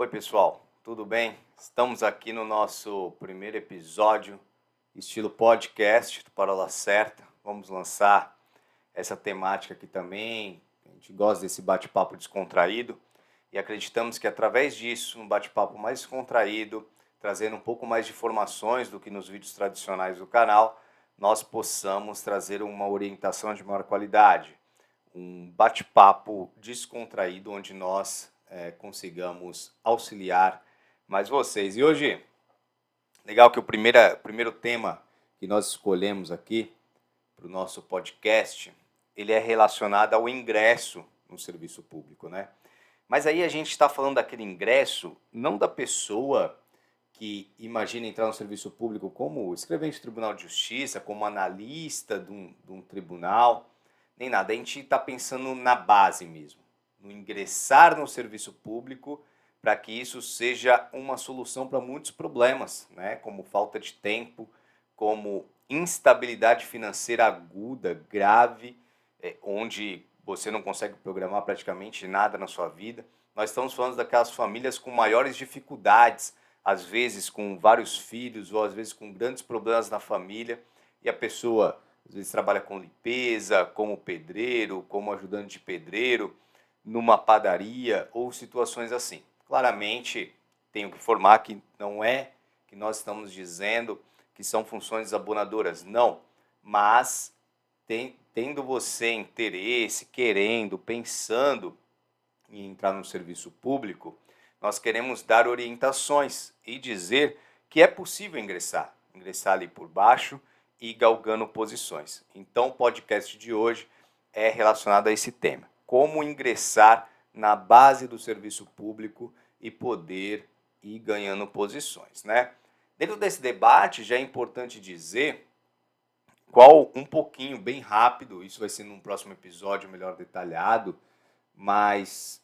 Oi, pessoal, tudo bem? Estamos aqui no nosso primeiro episódio, estilo podcast do Parola Certa. Vamos lançar essa temática aqui também. A gente gosta desse bate-papo descontraído e acreditamos que através disso, um bate-papo mais descontraído, trazendo um pouco mais de informações do que nos vídeos tradicionais do canal, nós possamos trazer uma orientação de maior qualidade. Um bate-papo descontraído onde nós consigamos auxiliar mais vocês. E hoje, legal que o primeiro tema que nós escolhemos aqui para o nosso podcast, ele é relacionado ao ingresso no serviço público, né? Mas aí a gente está falando daquele ingresso, não da pessoa que imagina entrar no serviço público como escrevente de tribunal de justiça, como analista de um tribunal, nem nada. A gente está pensando na base mesmo, no ingressar no serviço público, para que isso seja uma solução para muitos problemas, né? Como falta de tempo, como instabilidade financeira aguda, grave, onde você não consegue programar praticamente nada na sua vida. Nós estamos falando daquelas famílias com maiores dificuldades, às vezes com vários filhos ou às vezes com grandes problemas na família, e a pessoa às vezes trabalha com limpeza, como pedreiro, como ajudante de pedreiro, numa padaria ou situações assim. Claramente, tenho que informar que não é que nós estamos dizendo que são funções abonadoras, não. Mas, tendo você interesse, querendo, pensando em entrar no serviço público, nós queremos dar orientações e dizer que é possível ingressar ali por baixo e galgando posições. Então, o podcast de hoje é relacionado a esse tema. Como ingressar na base do serviço público e poder ir ganhando posições, né? Dentro desse debate, já é importante dizer um pouquinho, bem rápido, isso vai ser num próximo episódio melhor detalhado, mas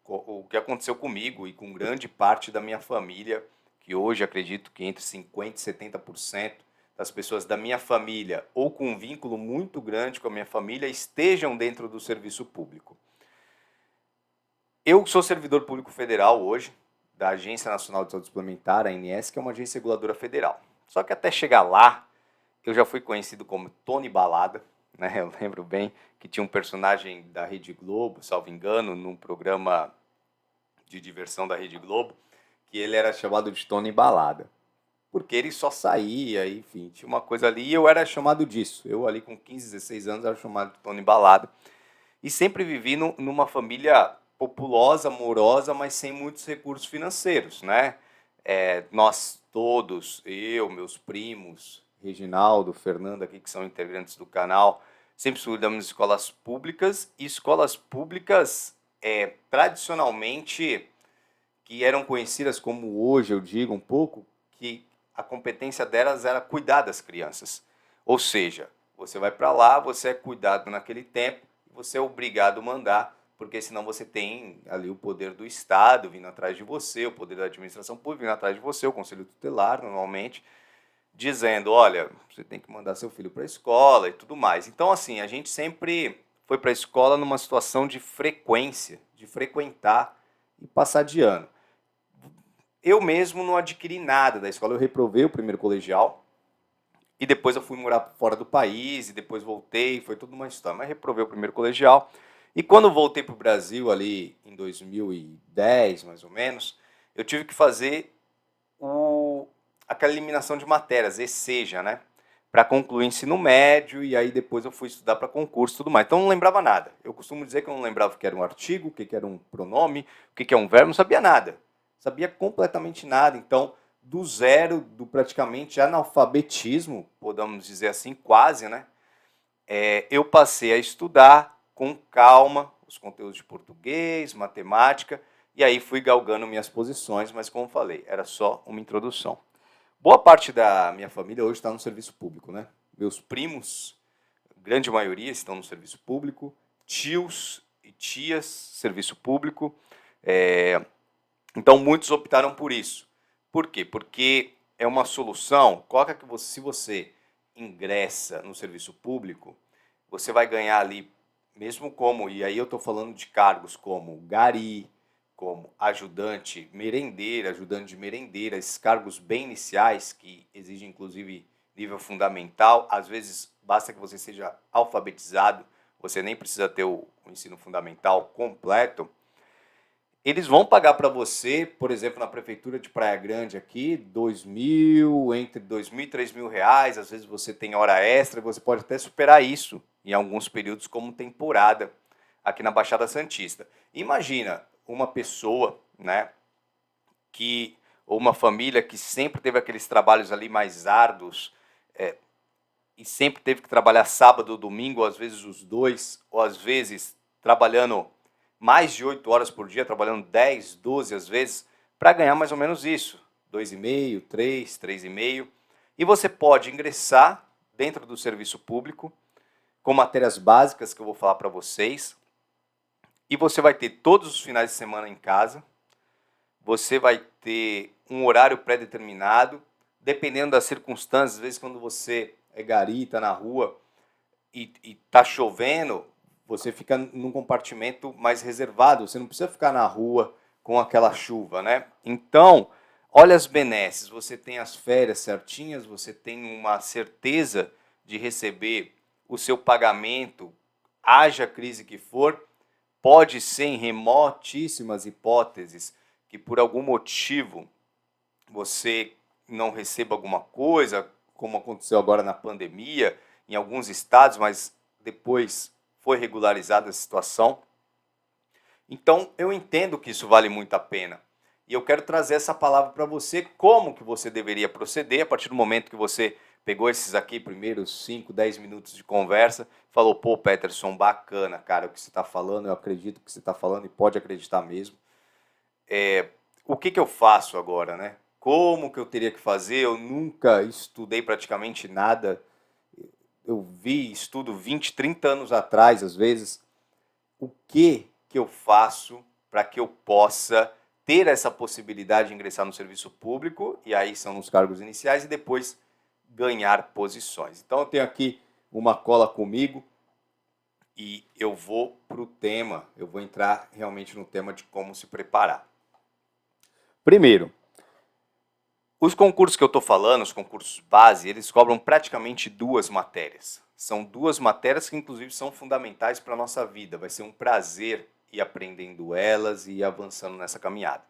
o que aconteceu comigo e com grande parte da minha família, que hoje acredito que entre 50% e 70% das pessoas da minha família, ou com um vínculo muito grande com a minha família, estejam dentro do serviço público. Eu sou servidor público federal hoje, da Agência Nacional de Saúde Suplementar, a ANS, que é uma agência reguladora federal. Só que até chegar lá, eu já fui conhecido como Tony Balada, né? Eu lembro bem que tinha um personagem da Rede Globo, salvo engano, num programa de diversão da Rede Globo, que ele era chamado de Tony Balada. Porque ele só saía, enfim, tinha uma coisa ali e eu era chamado disso. Eu ali com 15, 16 anos era chamado de Tony Balada. E sempre vivi numa família populosa, amorosa, mas sem muitos recursos financeiros, né? Nós todos, eu, meus primos, Reginaldo, Fernando aqui, que são integrantes do canal, sempre estudamos em escolas públicas, e escolas públicas tradicionalmente que eram conhecidas como hoje, eu digo um pouco, que a competência delas era cuidar das crianças. Ou seja, você vai para lá, você é cuidado naquele tempo, você é obrigado a mandar, porque senão você tem ali o poder do Estado vindo atrás de você, o poder da administração pública vindo atrás de você, o Conselho Tutelar, normalmente, dizendo, olha, você tem que mandar seu filho para a escola e tudo mais. Então, assim, a gente sempre foi para a escola numa situação de frequência, de frequentar e passar de ano. Eu mesmo não adquiri nada da escola, eu reprovei o primeiro colegial, e depois eu fui morar fora do país, e depois voltei, foi tudo uma história. Mas reprovei o primeiro colegial. E quando voltei para o Brasil, ali em 2010, mais ou menos, eu tive que fazer aquela eliminação de matérias, ESEJA, né? Para concluir o ensino médio, e aí depois eu fui estudar para concurso e tudo mais. Então eu não lembrava nada. Eu costumo dizer que eu não lembrava o que era um artigo, o que era um pronome, o que é um verbo, não sabia nada. Sabia completamente nada. Então, do zero, do praticamente analfabetismo, podemos dizer assim, quase, né? Eu passei a estudar com calma os conteúdos de português, matemática, e aí fui galgando minhas posições, mas como falei, era só uma introdução. Boa parte da minha família hoje está no serviço público, né? Meus primos, grande maioria, estão no serviço público, tios e tias, serviço público. Então, muitos optaram por isso. Por quê? Porque é uma solução. Coloca que se você ingressa no serviço público, você vai ganhar ali, mesmo como, e aí eu estou falando de cargos como gari, como ajudante merendeira, ajudante de merendeira, esses cargos bem iniciais que exigem inclusive nível fundamental, às vezes basta que você seja alfabetizado, você nem precisa ter o ensino fundamental completo. Eles vão pagar para você, por exemplo, na prefeitura de Praia Grande aqui, entre 2.000 e 3.000 reais, às vezes você tem hora extra, você pode até superar isso em alguns períodos como temporada aqui na Baixada Santista. Imagina uma pessoa, né, ou uma família que sempre teve aqueles trabalhos ali mais árduos, e sempre teve que trabalhar sábado ou domingo, ou às vezes os dois, ou às vezes trabalhando mais de 8 horas por dia, trabalhando 10, 12 às vezes, para ganhar mais ou menos isso, 2,5, 3, 3,5. E você pode ingressar dentro do serviço público com matérias básicas que eu vou falar para vocês, e você vai ter todos os finais de semana em casa, você vai ter um horário pré-determinado, dependendo das circunstâncias, às vezes quando você é gari, tá na rua e tá chovendo, você fica num compartimento mais reservado, você não precisa ficar na rua com aquela chuva, né? Então, olha as benesses, você tem as férias certinhas, você tem uma certeza de receber o seu pagamento, haja crise que for, pode ser em remotíssimas hipóteses que por algum motivo você não receba alguma coisa, como aconteceu agora na pandemia, em alguns estados, mas depois foi regularizada a situação. Então, eu entendo que isso vale muito a pena. E eu quero trazer essa palavra para você, como que você deveria proceder a partir do momento que você pegou esses aqui primeiros 5, 10 minutos de conversa, falou, pô, Peterson, bacana, cara, o que você está falando, eu acredito que você está falando e pode acreditar mesmo. O que eu faço agora, né? Como que eu teria que fazer? Eu nunca estudei praticamente nada. Eu estudo 20, 30 anos atrás, às vezes. O que eu faço para que eu possa ter essa possibilidade de ingressar no serviço público, e aí são nos cargos iniciais, e depois ganhar posições. Então eu tenho aqui uma cola comigo e eu vou para o tema, eu vou entrar realmente no tema de como se preparar. Primeiro, os concursos que eu estou falando, os concursos base, eles cobram praticamente 2 matérias. São 2 matérias que, inclusive, são fundamentais para a nossa vida. Vai ser um prazer ir aprendendo elas e ir avançando nessa caminhada,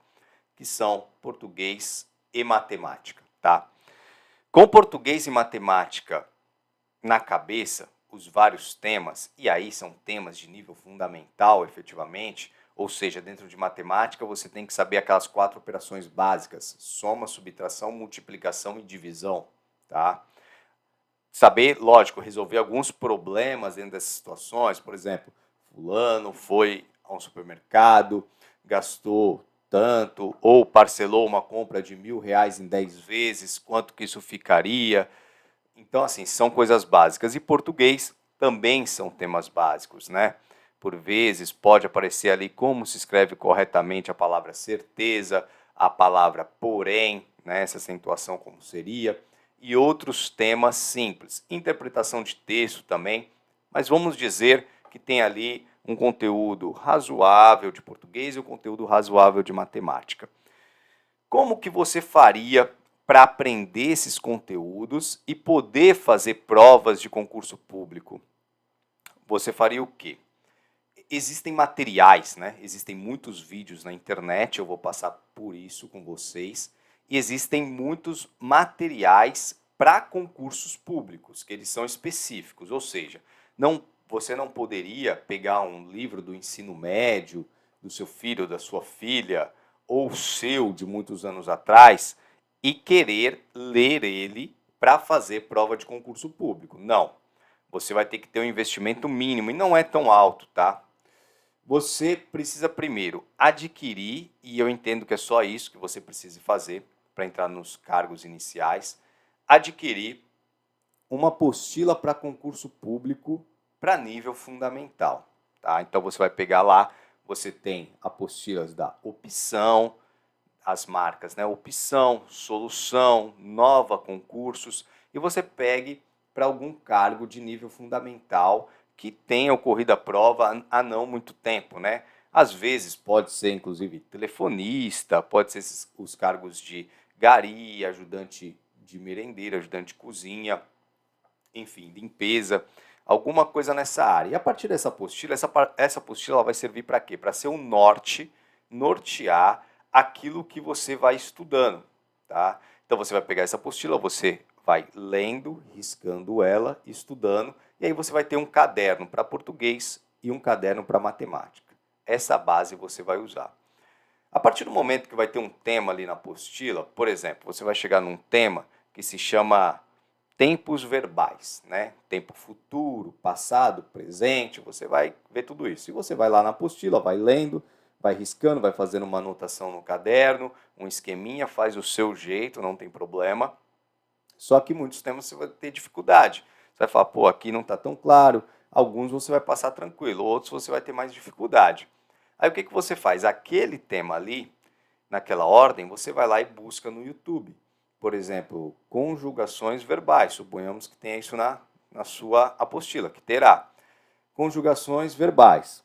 que são português e matemática, tá? Com português e matemática na cabeça, os vários temas, e aí são temas de nível fundamental, efetivamente, ou seja, dentro de matemática você tem que saber aquelas 4 operações básicas, soma, subtração, multiplicação e divisão, tá? Saber, lógico, resolver alguns problemas dentro dessas situações, por exemplo, fulano foi a um supermercado, gastou tanto, ou parcelou uma compra de R$1.000 em 10 vezes, quanto que isso ficaria? Então, assim, são coisas básicas. E português também são temas básicos, né? Por vezes pode aparecer ali como se escreve corretamente a palavra certeza, a palavra porém, né? Essa acentuação como seria, e outros temas simples. Interpretação de texto também, mas vamos dizer que tem ali um conteúdo razoável de português e um conteúdo razoável de matemática. Como que você faria para aprender esses conteúdos e poder fazer provas de concurso público? Você faria o quê? Existem materiais, né? Existem muitos vídeos na internet, eu vou passar por isso com vocês, e existem muitos materiais para concursos públicos, que eles são específicos, ou seja, você não poderia pegar um livro do ensino médio, do seu filho, da sua filha, ou seu de muitos anos atrás, e querer ler ele para fazer prova de concurso público. Não. Você vai ter que ter um investimento mínimo, e não é tão alto, tá? Você precisa primeiro adquirir, e eu entendo que é só isso que você precisa fazer para entrar nos cargos iniciais, adquirir uma apostila para concurso público para nível fundamental, tá? Então você vai pegar lá, você tem apostilas da opção, as marcas, né? Opção, solução, nova concursos, e você pegue para algum cargo de nível fundamental que tenha ocorrido a prova há não muito tempo, né? Às vezes pode ser, inclusive, telefonista, pode ser os cargos de gari, ajudante de merendeira, ajudante de cozinha, enfim, limpeza, alguma coisa nessa área. E a partir dessa apostila, essa apostila ela vai servir para quê? Para ser um norte, nortear aquilo que você vai estudando, tá? Então você vai pegar essa apostila, você vai lendo, riscando ela, estudando, e aí você vai ter um caderno para português e um caderno para matemática. Essa base você vai usar. A partir do momento que vai ter um tema ali na apostila, por exemplo, você vai chegar num tema que se chama tempos verbais, né? Tempo futuro, passado, presente, você vai ver tudo isso. E você vai lá na apostila, vai lendo, vai riscando, vai fazendo uma anotação no caderno, um esqueminha, faz o seu jeito, não tem problema. Só que muitos temas você vai ter dificuldade. Você vai falar, pô, aqui não está tão claro. Alguns você vai passar tranquilo, outros você vai ter mais dificuldade. Aí o que você faz? Aquele tema ali, naquela ordem, você vai lá e busca no YouTube. Por exemplo, conjugações verbais. Suponhamos que tenha isso na sua apostila, que terá. Conjugações verbais.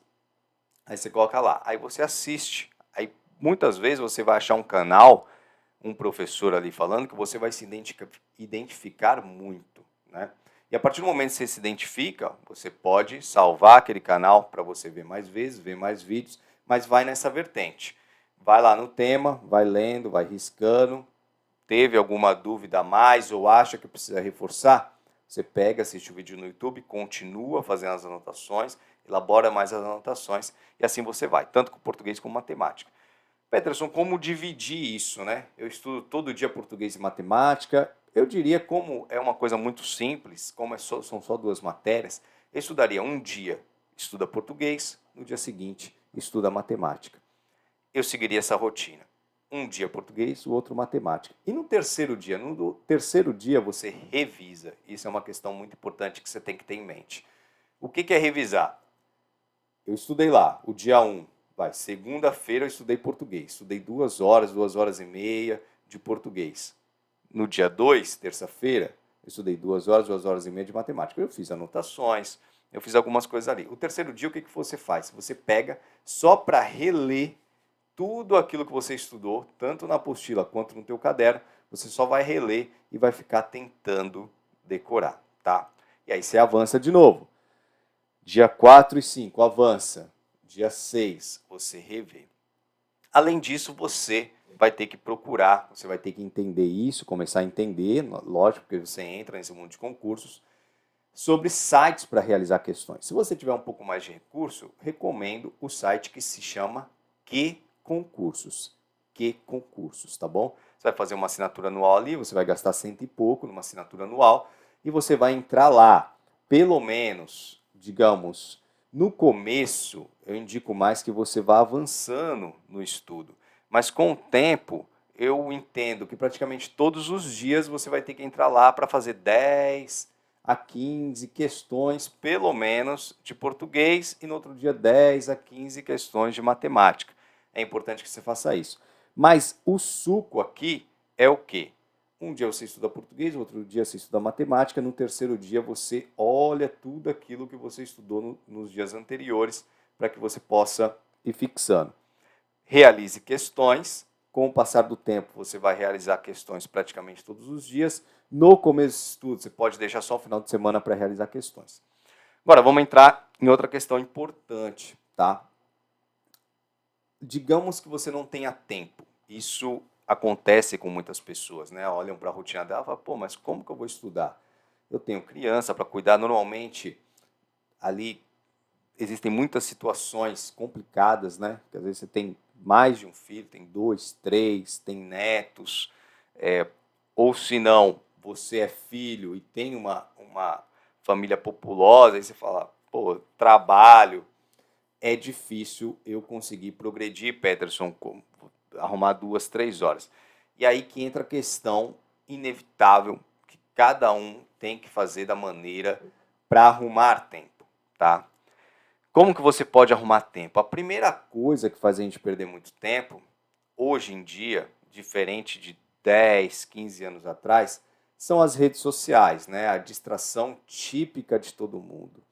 Aí você coloca lá. Aí você assiste. Aí muitas vezes você vai achar um canal, um professor ali falando, que você vai se identificar muito, né? E a partir do momento que você se identifica, você pode salvar aquele canal para você ver mais vezes, ver mais vídeos, mas vai nessa vertente. Vai lá no tema, vai lendo, vai riscando. Teve alguma dúvida a mais ou acha que precisa reforçar? Você pega, assiste o vídeo no YouTube, continua fazendo as anotações, elabora mais as anotações e assim você vai, tanto com português como matemática. Peterson, como dividir isso, né? Eu estudo todo dia português e matemática. Eu diria, como é uma coisa muito simples, como são só 2 matérias, eu estudaria um dia, estuda português, no dia seguinte, estuda matemática. Eu seguiria essa rotina. Um dia português, o outro matemática. E no terceiro dia você revisa. Isso é uma questão muito importante que você tem que ter em mente. O que é revisar? Eu estudei lá, o dia 1. Segunda-feira eu estudei português. Estudei 2 horas e meia de português. No dia 2, terça-feira, eu estudei 2 horas e meia de matemática. Eu fiz anotações, eu fiz algumas coisas ali. O terceiro dia, o que você faz? Você pega só para reler tudo aquilo que você estudou, tanto na apostila quanto no teu caderno, você só vai reler e vai ficar tentando decorar, tá? E aí você avança de novo. Dia 4 e 5, avança. Dia 6, você revê. Além disso, você vai ter que procurar, você vai ter que entender isso, começar a entender, lógico, porque você entra nesse mundo de concursos, sobre sites para realizar questões. Se você tiver um pouco mais de recurso, recomendo o site que se chama Que Concursos. Que Concursos, tá bom? Você vai fazer uma assinatura anual ali, você vai gastar 100 e pouco numa assinatura anual e você vai entrar lá. Pelo menos, digamos, no começo, eu indico mais que você vá avançando no estudo. Mas com o tempo, eu entendo que praticamente todos os dias você vai ter que entrar lá para fazer 10 a 15 questões, pelo menos, de português e no outro dia 10 a 15 questões de matemática. É importante que você faça isso. Mas o suco aqui é o quê? Um dia você estuda português, outro dia você estuda matemática, no terceiro dia você olha tudo aquilo que você estudou nos dias anteriores para que você possa ir fixando. Realize questões. Com o passar do tempo, você vai realizar questões praticamente todos os dias. No começo do estudo, você pode deixar só o final de semana para realizar questões. Agora, vamos entrar em outra questão importante, tá? Digamos que você não tenha tempo. Isso acontece com muitas pessoas, né? Olham para a rotina dela e falam, pô, mas como que eu vou estudar? Eu tenho criança para cuidar. Normalmente, ali existem muitas situações complicadas, né? Porque às vezes você tem mais de um filho, tem 2, 3, tem netos, ou se não, você é filho e tem uma família populosa, aí você fala, pô, trabalho, é difícil eu conseguir progredir, Peterson, arrumar 2, 3 horas. E aí que entra a questão inevitável que cada um tem que fazer da maneira para arrumar tempo, tá? Como que você pode arrumar tempo? A primeira coisa que faz a gente perder muito tempo, hoje em dia, diferente de 10, 15 anos atrás, são as redes sociais, né? A distração típica de todo mundo.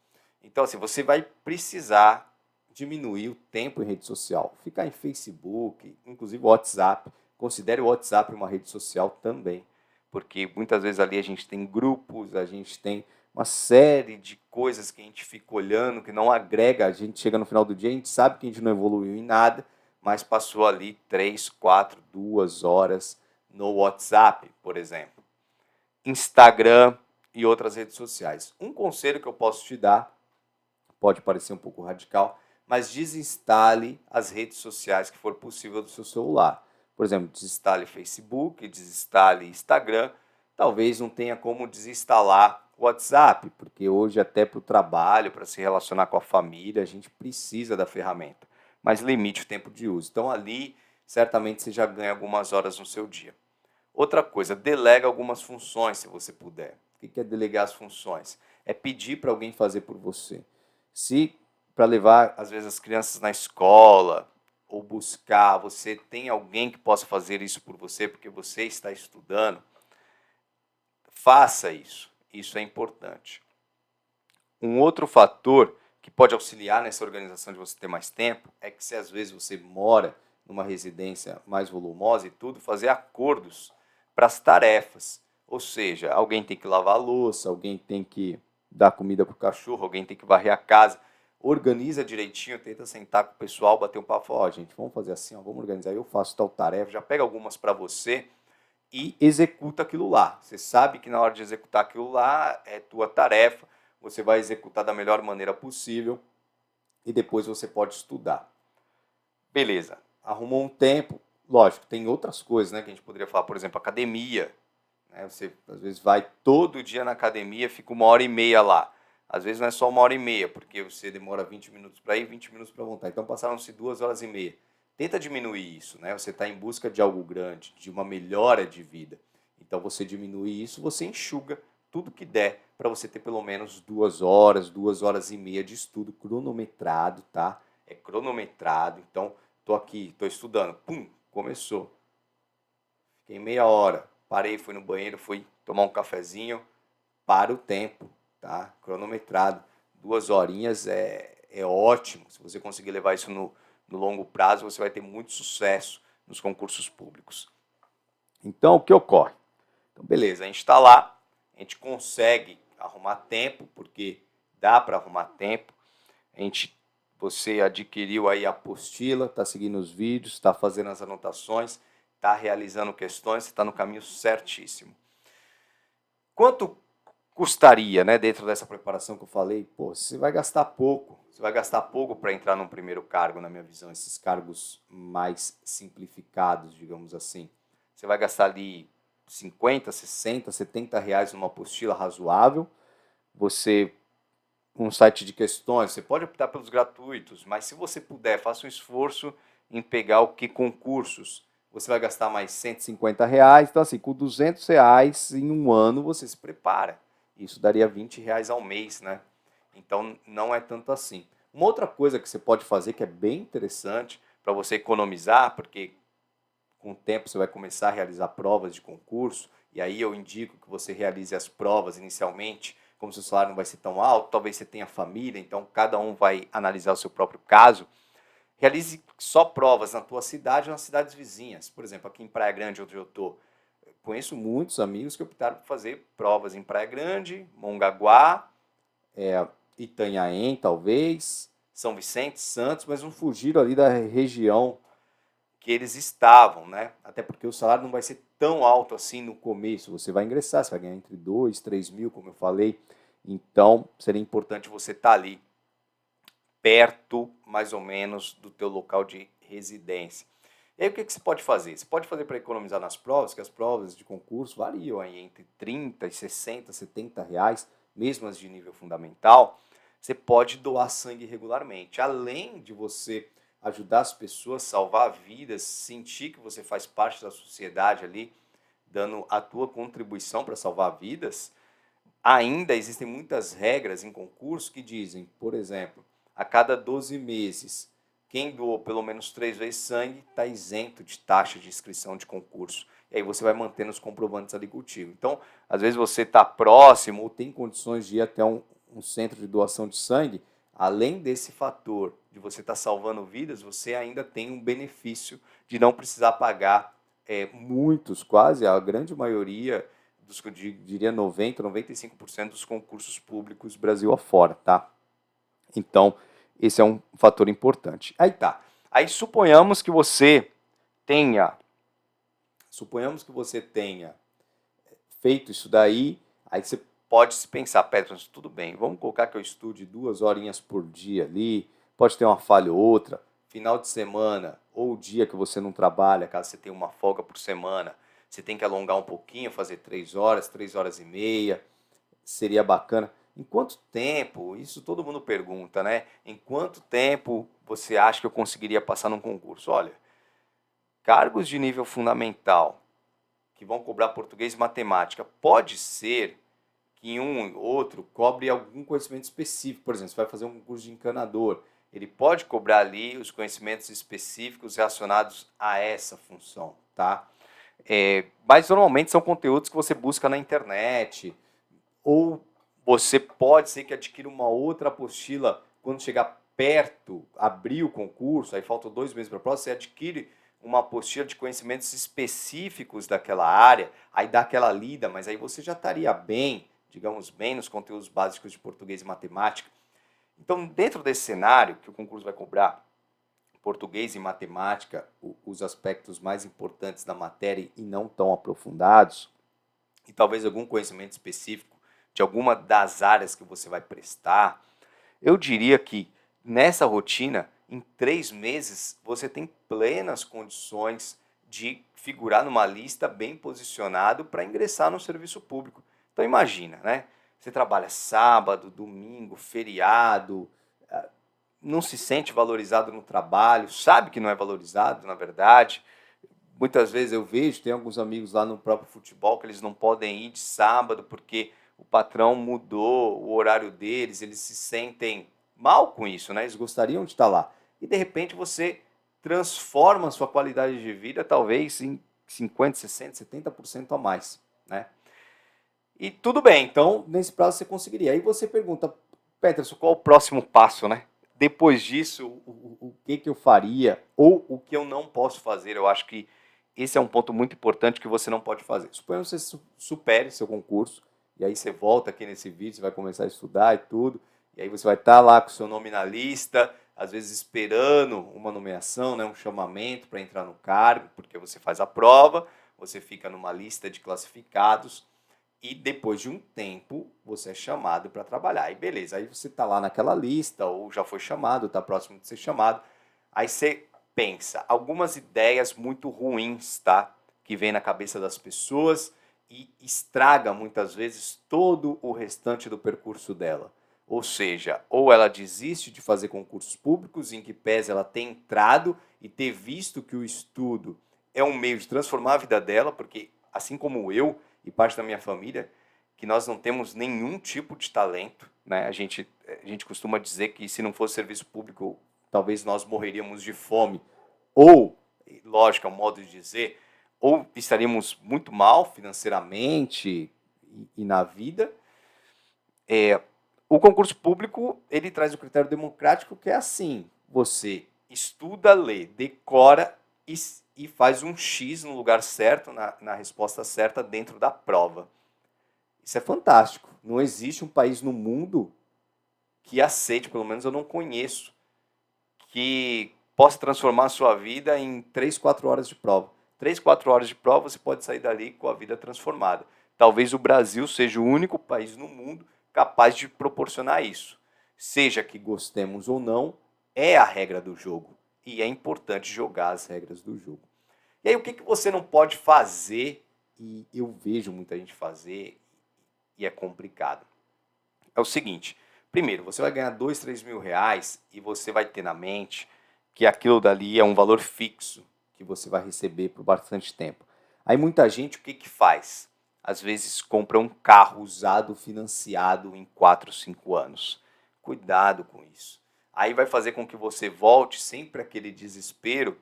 Então, assim, você vai precisar diminuir o tempo em rede social. Ficar em Facebook, inclusive WhatsApp. Considere o WhatsApp uma rede social também, porque muitas vezes ali a gente tem grupos, a gente tem uma série de coisas que a gente fica olhando, que não agrega, a gente chega no final do dia, a gente sabe que a gente não evoluiu em nada, mas passou ali 3, 4, 2 horas no WhatsApp, por exemplo. Instagram e outras redes sociais. Um conselho que eu posso te dar, pode parecer um pouco radical, mas desinstale as redes sociais que for possível do seu celular. Por exemplo, desinstale Facebook, desinstale Instagram. Talvez não tenha como desinstalar o WhatsApp, porque hoje até para o trabalho, para se relacionar com a família, a gente precisa da ferramenta. Mas limite o tempo de uso. Então ali, certamente você já ganha algumas horas no seu dia. Outra coisa, delega algumas funções, se você puder. O que é delegar as funções? É pedir para alguém fazer por você. Se para levar, às vezes, as crianças na escola ou buscar, você tem alguém que possa fazer isso por você, porque você está estudando, faça isso. Isso é importante. Um outro fator que pode auxiliar nessa organização de você ter mais tempo é que se às vezes você mora numa residência mais volumosa e tudo, fazer acordos para as tarefas. Ou seja, alguém tem que lavar a louça, alguém tem que dar comida para o cachorro, alguém tem que varrer a casa. Organiza direitinho, tenta sentar com o pessoal, bater um papo, fala, ó, gente, vamos fazer assim, ó, vamos organizar, eu faço tal tarefa, já pega algumas para você e executa aquilo lá. Você sabe que na hora de executar aquilo lá é tua tarefa, você vai executar da melhor maneira possível e depois você pode estudar. Beleza, arrumou um tempo, lógico, tem outras coisas, né, que a gente poderia falar, por exemplo, academia. Né, você às vezes vai todo dia na academia, fica 1h30 lá. Às vezes não é só 1h30, porque você demora 20 minutos para ir, 20 minutos para voltar. Então passaram-se 2h30. Tenta diminuir isso, né? Você está em busca de algo grande, de uma melhora de vida. Então você diminui isso, você enxuga tudo que der para você ter pelo menos 2 horas, 2h30 de estudo cronometrado, tá? É cronometrado, então tô aqui, tô estudando, pum, começou. Fiquei meia hora, parei, fui no banheiro, fui tomar um cafezinho, para o tempo, tá? Cronometrado. 2 horinhas é ótimo. Se você conseguir levar isso no longo prazo, você vai ter muito sucesso nos concursos públicos. Então, o que ocorre? Então, beleza, a gente está lá, a gente consegue arrumar tempo, porque dá para arrumar tempo. Você adquiriu aí a apostila, está seguindo os vídeos, está fazendo as anotações, está realizando questões, está no caminho certíssimo. Quanto custaria, né, dentro dessa preparação que eu falei? Pô, você vai gastar pouco. Você vai gastar pouco para entrar num primeiro cargo, na minha visão, esses cargos mais simplificados, digamos assim. Você vai gastar ali 50, 60, 70 reais numa apostila razoável. Você, um site de questões, você pode optar pelos gratuitos, mas se você puder, faça um esforço em pegar o que concursos. Você vai gastar mais 150 reais, então assim, com 200 reais em um ano você se prepara. Isso daria 20 reais ao mês, né? Então não é tanto assim. Uma outra coisa que você pode fazer que é bem interessante para você economizar, porque com o tempo você vai começar a realizar provas de concurso, e aí eu indico que você realize as provas inicialmente, como seu salário não vai ser tão alto, talvez você tenha família, então cada um vai analisar o seu próprio caso. Realize só provas na tua cidade ou nas cidades vizinhas. Por exemplo, aqui em Praia Grande, onde eu estou, conheço muitos amigos que optaram por fazer provas em Praia Grande, Mongaguá, Itanhaém, talvez, São Vicente, Santos, mas não fugiram ali da região que eles estavam, né? Até porque o salário não vai ser tão alto assim no começo. Você vai ingressar, você vai ganhar entre 2, 3 mil, como eu falei. Então, seria importante você estar ali, perto, mais ou menos, do teu local de residência. E aí o que você pode fazer? Você pode fazer para economizar nas provas, que as provas de concurso variam aí entre 30 e 60, 70 reais, mesmo as de nível fundamental. Você pode doar sangue regularmente. Além de você ajudar as pessoas, salvar vidas, sentir que você faz parte da sociedade ali, dando a tua contribuição para salvar vidas, ainda existem muitas regras em concurso que dizem, por exemplo, a cada 12 meses, quem doou pelo menos 3 vezes sangue está isento de taxa de inscrição de concurso. E aí você vai mantendo os comprovantes ali contigo. Então, às vezes você está próximo ou tem condições de ir até um centro de doação de sangue, além desse fator de você estar salvando vidas, você ainda tem um benefício de não precisar pagar muitos, quase a grande maioria, dos que eu diria 90, 95% dos concursos públicos Brasil afora, tá? Então, esse é um fator importante. Aí tá. Aí suponhamos que você tenha feito isso daí, aí você pode se pensar, Petros, tudo bem, vamos colocar que eu estude 2 horinhas por dia ali, pode ter uma falha ou outra, final de semana ou dia que você não trabalha, caso você tenha uma folga por semana, você tem que alongar um pouquinho, fazer 3 horas e meia, seria bacana. Em quanto tempo, isso todo mundo pergunta, né? Em quanto tempo você acha que eu conseguiria passar num concurso? Olha, cargos de nível fundamental, que vão cobrar português e matemática, pode ser que em um ou outro cobre algum conhecimento específico. Por exemplo, você vai fazer um curso de encanador, ele pode cobrar ali os conhecimentos específicos relacionados a essa função, tá? Mas normalmente são conteúdos que você busca na internet, ou você pode ser que adquira uma outra apostila quando chegar perto, abrir o concurso, aí faltam 2 meses para a prova, você adquire uma apostila de conhecimentos específicos daquela área, aí dá aquela lida, mas aí você já estaria bem, digamos bem, nos conteúdos básicos de português e matemática. Então, dentro desse cenário, que o concurso vai cobrar português e matemática, os aspectos mais importantes da matéria e não tão aprofundados, e talvez algum conhecimento específico de alguma das áreas que você vai prestar, eu diria que nessa rotina, em 3 meses, você tem plenas condições de figurar numa lista bem posicionado para ingressar no serviço público. Então imagina, né? Você trabalha sábado, domingo, feriado, não se sente valorizado no trabalho, sabe que não é valorizado, na verdade. Muitas vezes eu vejo, tem alguns amigos lá no próprio futebol que eles não podem ir de sábado porque o patrão mudou o horário deles, eles se sentem mal com isso, né? Eles gostariam de estar lá. E de repente você transforma a sua qualidade de vida talvez em 50, 60, 70% a mais, né? E tudo bem, então nesse prazo você conseguiria. Aí você pergunta, Peterson, qual o próximo passo, né? Depois disso, o que eu faria ou o que eu não posso fazer? Eu acho que esse é um ponto muito importante que você não pode fazer. Suponha que você supere seu concurso, e aí você volta aqui nesse vídeo, você vai começar a estudar e tudo, e aí você vai estar lá com o seu nome na lista, às vezes esperando uma nomeação, né, um chamamento para entrar no cargo, porque você faz a prova, você fica numa lista de classificados, e depois de um tempo você é chamado para trabalhar. Aí beleza, aí você está lá naquela lista, ou já foi chamado, está próximo de ser chamado, aí você pensa, algumas ideias muito ruins, tá? Que vem na cabeça das pessoas e estraga muitas vezes todo o restante do percurso dela. Ou seja, ou ela desiste de fazer concursos públicos, em que pese ela ter entrado e ter visto que o estudo é um meio de transformar a vida dela, porque assim como eu e parte da minha família, que nós não temos nenhum tipo de talento, né? A gente costuma dizer que se não fosse serviço público, talvez nós morreríamos de fome, ou, lógico, é um modo de dizer, ou estaríamos muito mal financeiramente e na vida. O concurso público, ele traz o critério democrático que é assim, você estuda, lê, decora e faz um X no lugar certo, na resposta certa, dentro da prova. Isso é fantástico. Não existe um país no mundo que aceite, pelo menos eu não conheço, que possa transformar a sua vida em 3, 4 horas de prova. 3, 4 horas de prova, você pode sair dali com a vida transformada. Talvez o Brasil seja o único país no mundo capaz de proporcionar isso. Seja que gostemos ou não, é a regra do jogo. E é importante jogar as regras do jogo. E aí, o que você não pode fazer, e eu vejo muita gente fazer, e é complicado. É o seguinte, primeiro, você vai ganhar 2, 3 mil reais e você vai ter na mente que aquilo dali é um valor fixo que você vai receber por bastante tempo. Aí muita gente, o que faz? Às vezes compra um carro usado financiado em 4, 5 anos. Cuidado com isso. Aí vai fazer com que você volte sempre aquele desespero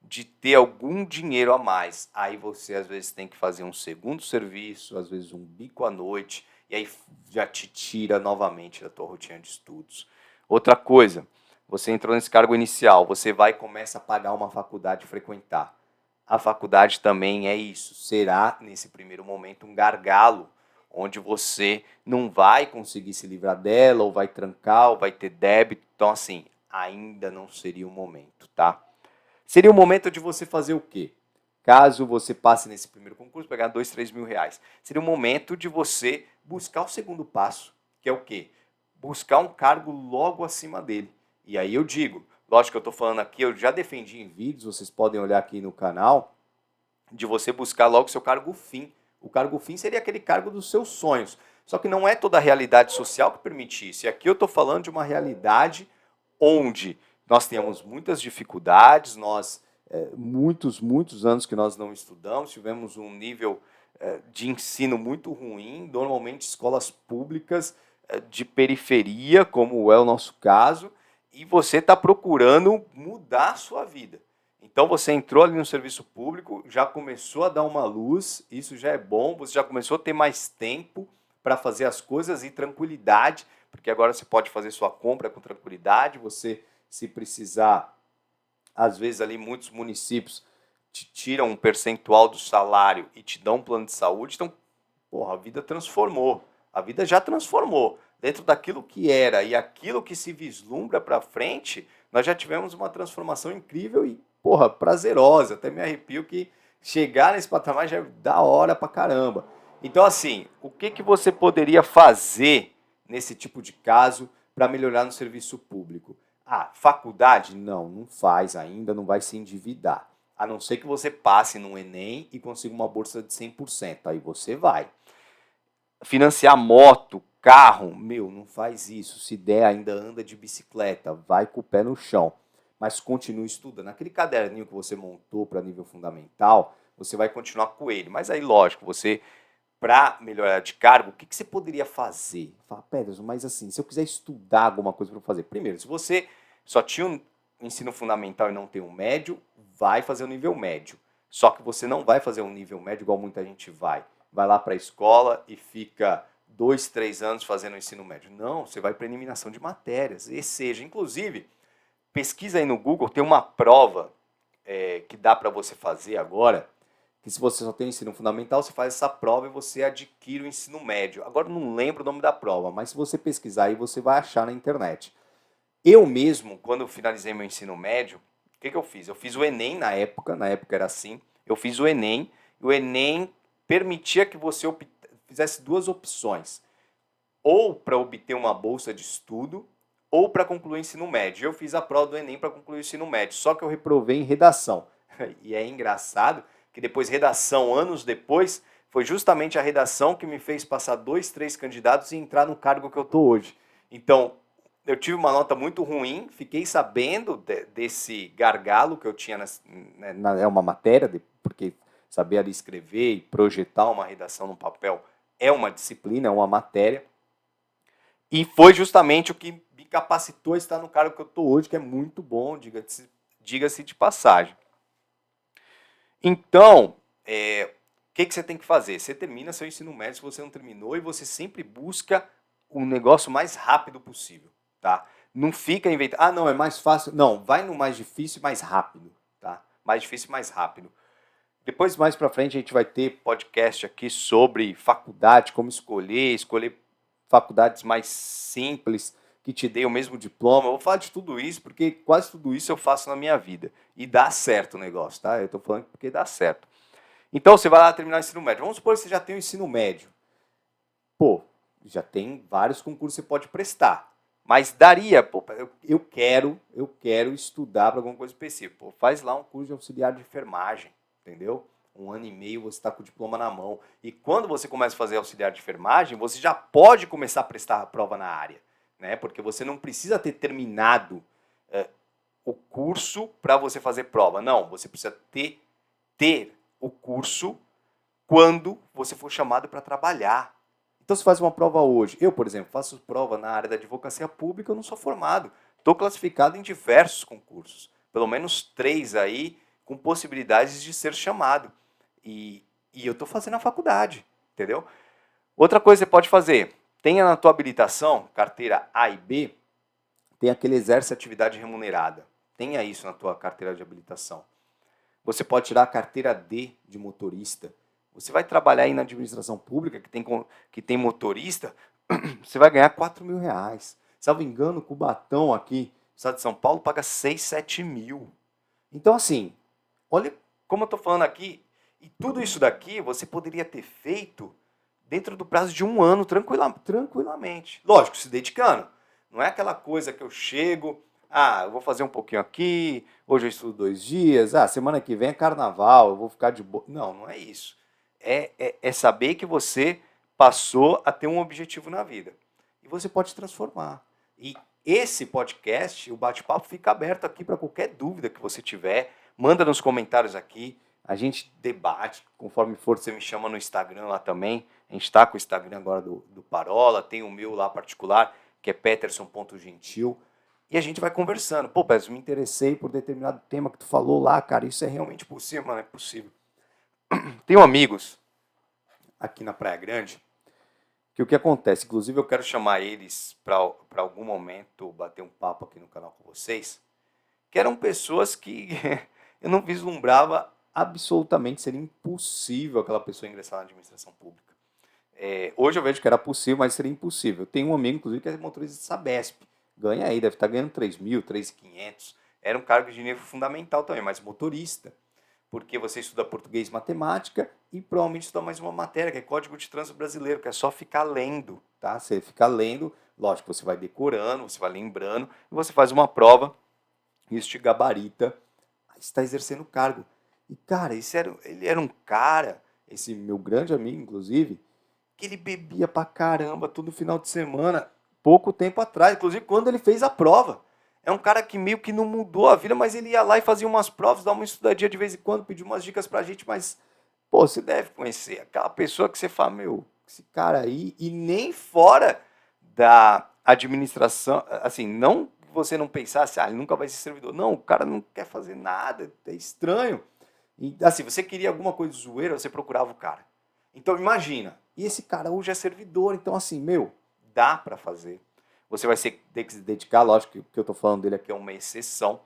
de ter algum dinheiro a mais. Aí você às vezes tem que fazer um segundo serviço, às vezes um bico à noite, e aí já te tira novamente da tua rotina de estudos. Outra coisa, você entrou nesse cargo inicial, você vai e começa a pagar uma faculdade e frequentar. A faculdade também é isso, será nesse primeiro momento um gargalo, onde você não vai conseguir se livrar dela, ou vai trancar, ou vai ter débito. Então, assim, ainda não seria o momento, tá? Seria o momento de você fazer o quê? Caso você passe nesse primeiro concurso, pegar 2, 3 mil reais. Seria o momento de você buscar o segundo passo, que é o quê? Buscar um cargo logo acima dele. E aí eu digo, lógico que eu estou falando aqui, eu já defendi em vídeos, vocês podem olhar aqui no canal, de você buscar logo o seu cargo fim. O cargo fim seria aquele cargo dos seus sonhos. Só que não é toda a realidade social que permite isso. E aqui eu estou falando de uma realidade onde nós temos muitas dificuldades, muitos anos que nós não estudamos, tivemos um nível de ensino muito ruim, normalmente escolas públicas de periferia, como é o nosso caso, e você está procurando mudar a sua vida. Então você entrou ali no serviço público, já começou a dar uma luz, isso já é bom, você já começou a ter mais tempo para fazer as coisas e tranquilidade, porque agora você pode fazer sua compra com tranquilidade, você, se precisar, às vezes ali muitos municípios te tiram um percentual do salário e te dão um plano de saúde, então, porra, a vida transformou, a vida já transformou. Dentro daquilo que era e aquilo que se vislumbra para frente, nós já tivemos uma transformação incrível e, porra, prazerosa. Até me arrepio que chegar nesse patamar já é da hora pra caramba. Então, assim, o que você poderia fazer nesse tipo de caso para melhorar no serviço público? Ah, faculdade? Não, não faz ainda, não vai se endividar. A não ser que você passe no Enem e consiga uma bolsa de 100%, aí você vai. Financiar moto, carro, meu, não faz isso. Se der, ainda anda de bicicleta, vai com o pé no chão. Mas continue estudando. Aquele caderninho que você montou para nível fundamental, você vai continuar com ele. Mas aí, lógico, você, para melhorar de cargo, o que você poderia fazer? Fala, Pedro, mas assim, se eu quiser estudar alguma coisa para fazer. Primeiro, se você só tinha um ensino fundamental e não tem um médio, vai fazer o nível médio. Só que você não vai fazer um nível médio igual muita gente vai. Vai lá para a escola e fica 2, 3 anos fazendo o ensino médio. Não, você vai para eliminação de matérias. E seja, inclusive, pesquisa aí no Google, tem uma prova que dá para você fazer agora, que se você só tem o ensino fundamental, você faz essa prova e você adquire o ensino médio. Agora eu não lembro o nome da prova, mas se você pesquisar aí, você vai achar na internet. Eu mesmo, quando eu finalizei meu ensino médio, o que eu fiz? Eu fiz o Enem na época era assim, eu fiz o Enem, e o Enem permitia que você fizesse duas opções, ou para obter uma bolsa de estudo, ou para concluir o ensino médio. Eu fiz a prova do Enem para concluir o ensino médio, só que eu reprovei em redação. E é engraçado que depois, redação, anos depois, foi justamente a redação que me fez passar 2, 3 candidatos e entrar no cargo que eu estou hoje. Então, eu tive uma nota muito ruim, fiquei sabendo desse gargalo que eu tinha é uma matéria, porque saber ali escrever e projetar uma redação no papel é uma disciplina, é uma matéria. E foi justamente o que me capacitou a estar no cargo que eu estou hoje, que é muito bom, diga-se de passagem. Então, o que você tem que fazer? Você termina seu ensino médio se você não terminou e você sempre busca o negócio mais rápido possível, tá? Não fica inventando, ah, não, é mais fácil. Não, vai no mais difícil e mais rápido, tá? Mais difícil e mais rápido. Depois, mais pra frente, a gente vai ter podcast aqui sobre faculdade, como escolher faculdades mais simples, que te dê o mesmo diploma. Eu vou falar de tudo isso, porque quase tudo isso eu faço na minha vida. E dá certo o negócio, tá? Eu tô falando porque dá certo. Então, você vai lá terminar o ensino médio. Vamos supor que você já tem o ensino médio. Pô, já tem vários concursos que você pode prestar. Mas daria, pô, eu quero estudar para alguma coisa específica. Pô, faz lá um curso de auxiliar de enfermagem, entendeu? 1 ano e meio você está com o diploma na mão. E quando você começa a fazer auxiliar de enfermagem, você já pode começar a prestar a prova na área, né? Porque você não precisa ter terminado o curso para você fazer prova. Não, você precisa ter o curso quando você for chamado para trabalhar. Então você faz uma prova hoje. Eu, por exemplo, faço prova na área da advocacia pública, eu não sou formado. Estou classificado em diversos concursos. Pelo menos 3 aí, com possibilidades de ser chamado. E eu estou fazendo a faculdade, entendeu? Outra coisa que você pode fazer, tenha na tua habilitação, carteira A e B, tem aquele exerce atividade remunerada. Tenha isso na tua carteira de habilitação. Você pode tirar a carteira D de motorista. Você vai trabalhar aí na administração pública, que tem motorista, você vai ganhar R$ 4.000. Salvo engano, o Cubatão aqui, no estado de São Paulo, paga 6, 7 mil. Então, assim, olha como eu estou falando aqui, e tudo isso daqui você poderia ter feito dentro do prazo de 1 ano, tranquilamente. Lógico, se dedicando. Não é aquela coisa que eu chego, eu vou fazer um pouquinho aqui, hoje eu estudo 2 dias, semana que vem é carnaval, eu vou ficar de boa. Não, não é isso. É saber que você passou a ter um objetivo na vida. E você pode transformar. E esse podcast, o bate-papo, fica aberto aqui para qualquer dúvida que você tiver. Manda nos comentários aqui. A gente debate. Conforme for, você me chama no Instagram lá também. A gente está com o Instagram agora do Parola. Tem o meu lá particular, que é peterson.gentil. E a gente vai conversando. Pô, Peterson, me interessei por determinado tema que tu falou lá, cara. Isso é realmente possível? Mano, é possível. Tenho amigos aqui na Praia Grande que o que acontece, inclusive eu quero chamar eles para algum momento bater um papo aqui no canal com vocês, que eram pessoas que eu não vislumbrava absolutamente, seria impossível aquela pessoa ingressar na administração pública. Hoje eu vejo que era possível, mas seria impossível. Eu tenho um amigo, inclusive, que é motorista de Sabesp, ganha aí, deve estar ganhando 3 mil, 3.500, era um cargo de nível fundamental também, mas motorista. Porque você estuda português e matemática e provavelmente estuda mais uma matéria, que é Código de Trânsito Brasileiro, que é só ficar lendo, tá? Você fica lendo, lógico, você vai decorando, você vai lembrando, e você faz uma prova, isso te gabarita, aí você está exercendo o cargo. E, cara, ele era um cara, esse meu grande amigo, inclusive, que ele bebia pra caramba todo final de semana, pouco tempo atrás, inclusive quando ele fez a prova. É um cara que meio que não mudou a vida, mas ele ia lá e fazia umas provas, dava uma estudadinha de vez em quando, pedia umas dicas pra gente, mas, pô, você deve conhecer aquela pessoa que você fala, meu, esse cara aí, e nem fora da administração, assim, não que você não pensasse, ele nunca vai ser servidor. Não, o cara não quer fazer nada, é estranho. E, assim, você queria alguma coisa de zoeira, você procurava o cara. Então, imagina, e esse cara hoje é servidor, então, assim, meu, dá pra fazer. Você vai ter que se dedicar, lógico que o que eu estou falando dele aqui é uma exceção,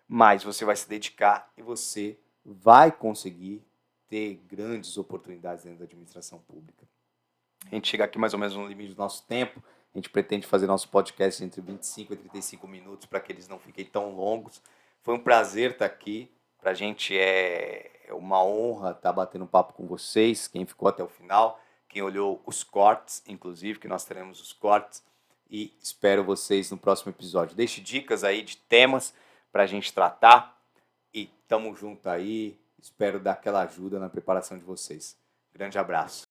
mas você vai se dedicar e você vai conseguir ter grandes oportunidades dentro da administração pública. A gente chega aqui mais ou menos no limite do nosso tempo, a gente pretende fazer nosso podcast entre 25 e 35 minutos para que eles não fiquem tão longos. Foi um prazer estar aqui, para a gente é uma honra estar batendo um papo com vocês, quem ficou até o final, quem olhou os cortes, inclusive, que nós teremos os cortes. E espero vocês no próximo episódio. Deixe dicas aí de temas para a gente tratar. E tamo junto aí. Espero dar aquela ajuda na preparação de vocês. Grande abraço.